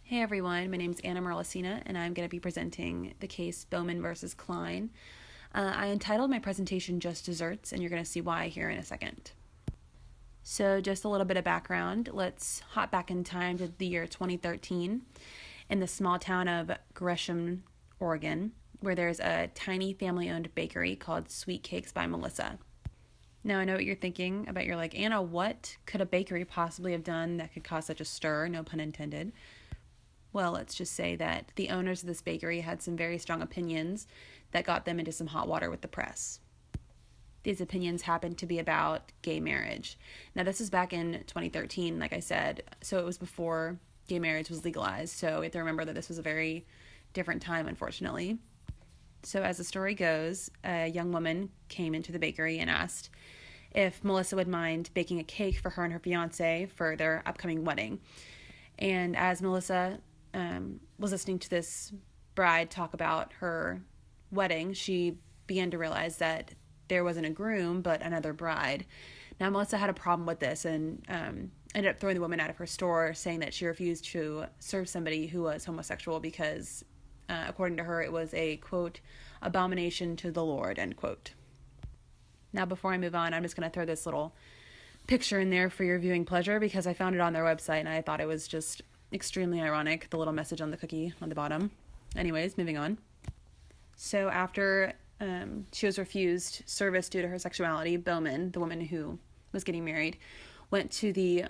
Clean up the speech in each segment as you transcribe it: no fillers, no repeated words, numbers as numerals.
Hey everyone, my name is Anna Merlicina, and I'm going to be presenting the case Bowman versus Klein. I entitled my presentation Just Desserts, and you're going to see why here in a second. So just a little bit of background. Let's hop back in time to the year 2013 in the small town of Gresham, Oregon, where there's a tiny family-owned bakery called Sweet Cakes by Melissa. Now I know what you're thinking about. You're like, Anna, what could a bakery possibly have done that could cause such a stir? No pun intended. Well, let's just say that the owners of this bakery had some very strong opinions that got them into some hot water with the press. These opinions happened to be about gay marriage. Now, this is back in 2013, like I said, so it was before gay marriage was legalized, so we have to remember that this was a very different time, unfortunately. So as the story goes, a young woman came into the bakery and asked if Melissa would mind baking a cake for her and her fiance for their upcoming wedding. And as Melissa was listening to this bride talk about her wedding, she began to realize that there wasn't a groom, but another bride. Now, Melissa had a problem with this and ended up throwing the woman out of her store, saying that she refused to serve somebody who was homosexual because, according to her, it was a, quote, abomination to the Lord, end quote. Now, before I move on, I'm just going to throw this little picture in there for your viewing pleasure because I found it on their website and I thought it was just extremely ironic, the little message on the cookie on the bottom. Anyways, moving on. So after she was refused service due to her sexuality, Bowman, the woman who was getting married, went to the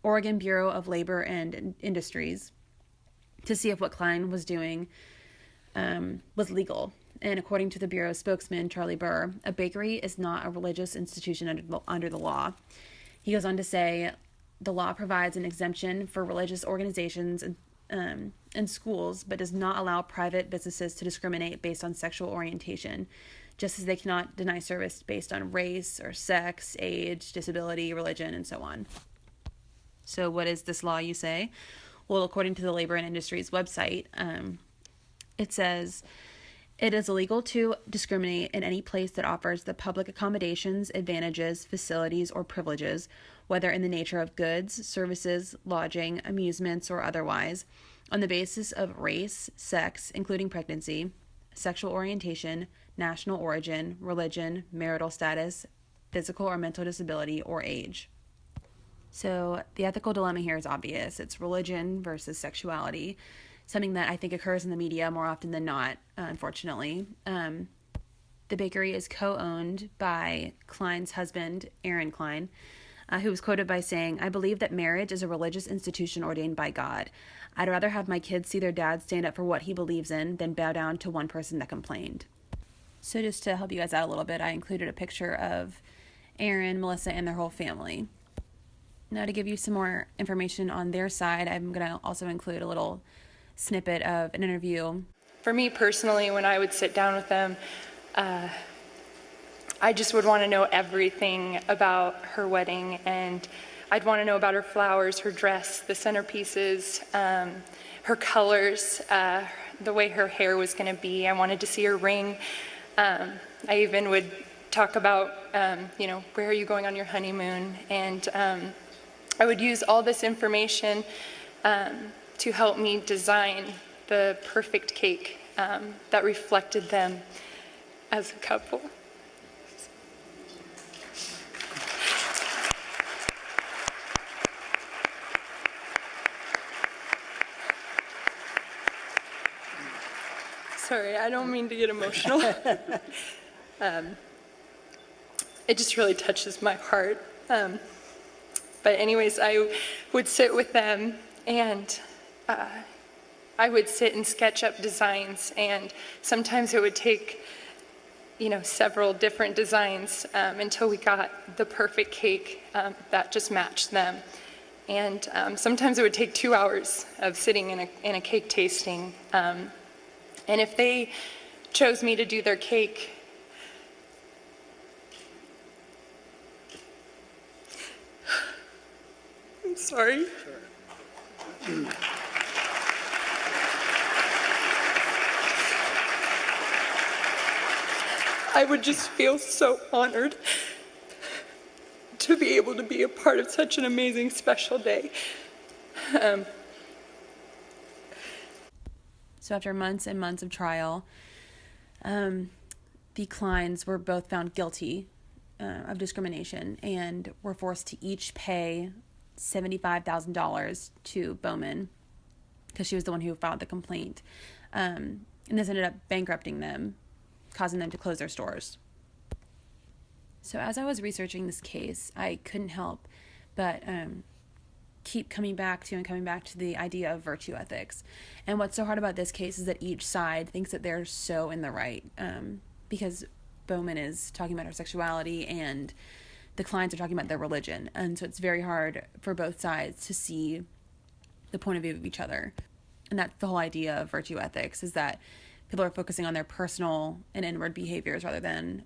Oregon Bureau of Labor and Industries to see if what Klein was doing was legal. And according to the Bureau spokesman, Charlie Burr, a bakery is not a religious institution under the law. He goes on to say, the law provides an exemption for religious organizations and schools, but does not allow private businesses to discriminate based on sexual orientation, just as they cannot deny service based on race or sex, age, disability, religion, and so on. So what is this law, you say? Well, according to the Labor and Industries website, it says, it is illegal to discriminate in any place that offers the public accommodations, advantages, facilities, or privileges, whether in the nature of goods, services, lodging, amusements, or otherwise, on the basis of race, sex, including pregnancy, sexual orientation, national origin, religion, marital status, physical or mental disability, or age. So the ethical dilemma here is obvious. It's religion versus sexuality, something that I think occurs in the media more often than not, unfortunately. The bakery is co-owned by Klein's husband, Aaron Klein, who was quoted by saying, I believe that marriage is a religious institution ordained by God. I'd rather have my kids see their dad stand up for what he believes in than bow down to one person that complained. So just to help you guys out a little bit, I included a picture of Aaron, Melissa, and their whole family. Now to give you some more information on their side, I'm going to also include a little snippet of an interview. For me personally, when I would sit down with them, I just would want to know everything about her wedding, and I'd want to know about her flowers, her dress, the centerpieces, her colors, the way her hair was going to be. I wanted to see her ring. I even would talk about, where are you going on your honeymoon? And I would use all this information to help me design the perfect cake that reflected them as a couple. Sorry, I don't mean to get emotional. It just really touches my heart. But anyways, I would sit with them and I would sit and sketch up designs, and sometimes it would take, several different designs until we got the perfect cake that just matched them. And sometimes it would take 2 hours of sitting in a cake tasting. And if they chose me to do their cake, I'm sorry. Sure. I would just feel so honored to be able to be a part of such an amazing, special day. So after months and months of trial, the Kleins were both found guilty of discrimination and were forced to each pay $75,000 to Bowman because she was the one who filed the complaint. And this ended up bankrupting them, causing them to close their stores. So as I was researching this case, I couldn't help but keep coming back to the idea of virtue ethics. And what's so hard about this case is that each side thinks that they're so in the right, because Bowman is talking about her sexuality and the Kleins are talking about their religion. And so it's very hard for both sides to see the point of view of each other. And that's the whole idea of virtue ethics, is that people are focusing on their personal and inward behaviors rather than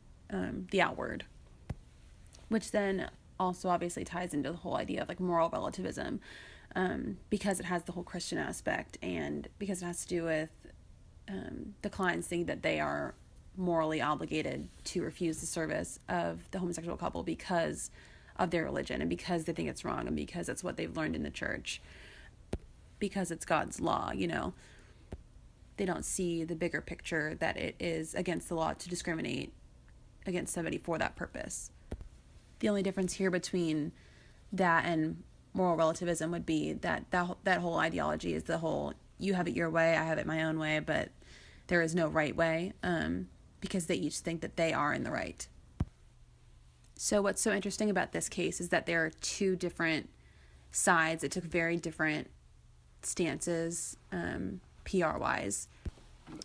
the outward, which then also obviously ties into the whole idea of like moral relativism, because it has the whole Christian aspect and because it has to do with the Kleins think that they are morally obligated to refuse the service of the homosexual couple because of their religion and because they think it's wrong and because it's what they've learned in the church, because it's God's law, you know. They don't see the bigger picture that it is against the law to discriminate against somebody for that purpose. The only difference here between that and moral relativism would be that whole ideology is the whole, you have it your way, I have it my own way, but there is no right way, because they each think that they are in the right. So what's so interesting about this case is that there are two different sides that took very different stances, PR-wise.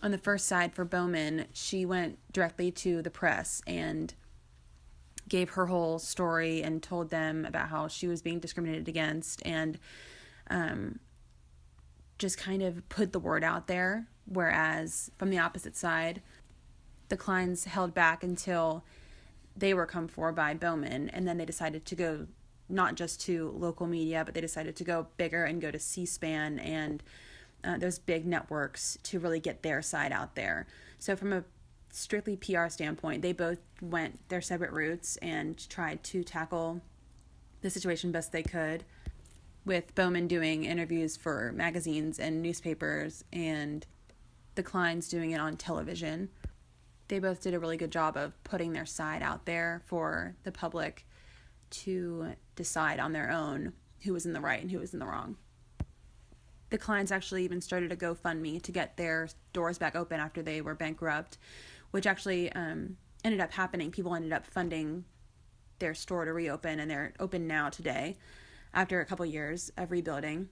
On the first side for Bowman, she went directly to the press and gave her whole story and told them about how she was being discriminated against and just kind of put the word out there. Whereas from the opposite side, the Kleins held back until they were come for by Bowman, and then they decided to go not just to local media, but they decided to go bigger and go to C-SPAN and those big networks to really get their side out there. So from a strictly PR standpoint, they both went their separate routes and tried to tackle the situation best they could, with Bowman doing interviews for magazines and newspapers and the Kleins doing it on television. They both did a really good job of putting their side out there for the public to decide on their own who was in the right and who was in the wrong. The Kleins actually even started a GoFundMe to get their doors back open after they were bankrupt, which actually ended up happening. People ended up funding their store to reopen, and they're open now today after a couple years of rebuilding.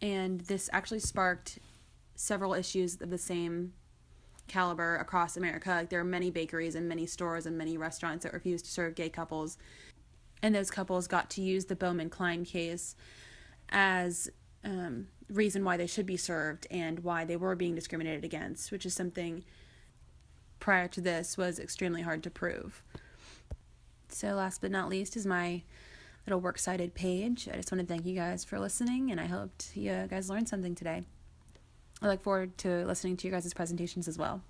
And this actually sparked several issues of the same caliber across America. Like, there are many bakeries and many stores and many restaurants that refused to serve gay couples, and those couples got to use the Bowman-Klein case as reason why they should be served and why they were being discriminated against, which is something prior to this was extremely hard to prove. So last but not least is my little works cited page. I just want to thank you guys for listening, and I hope you guys learned something today. I look forward to listening to your guys' presentations as well.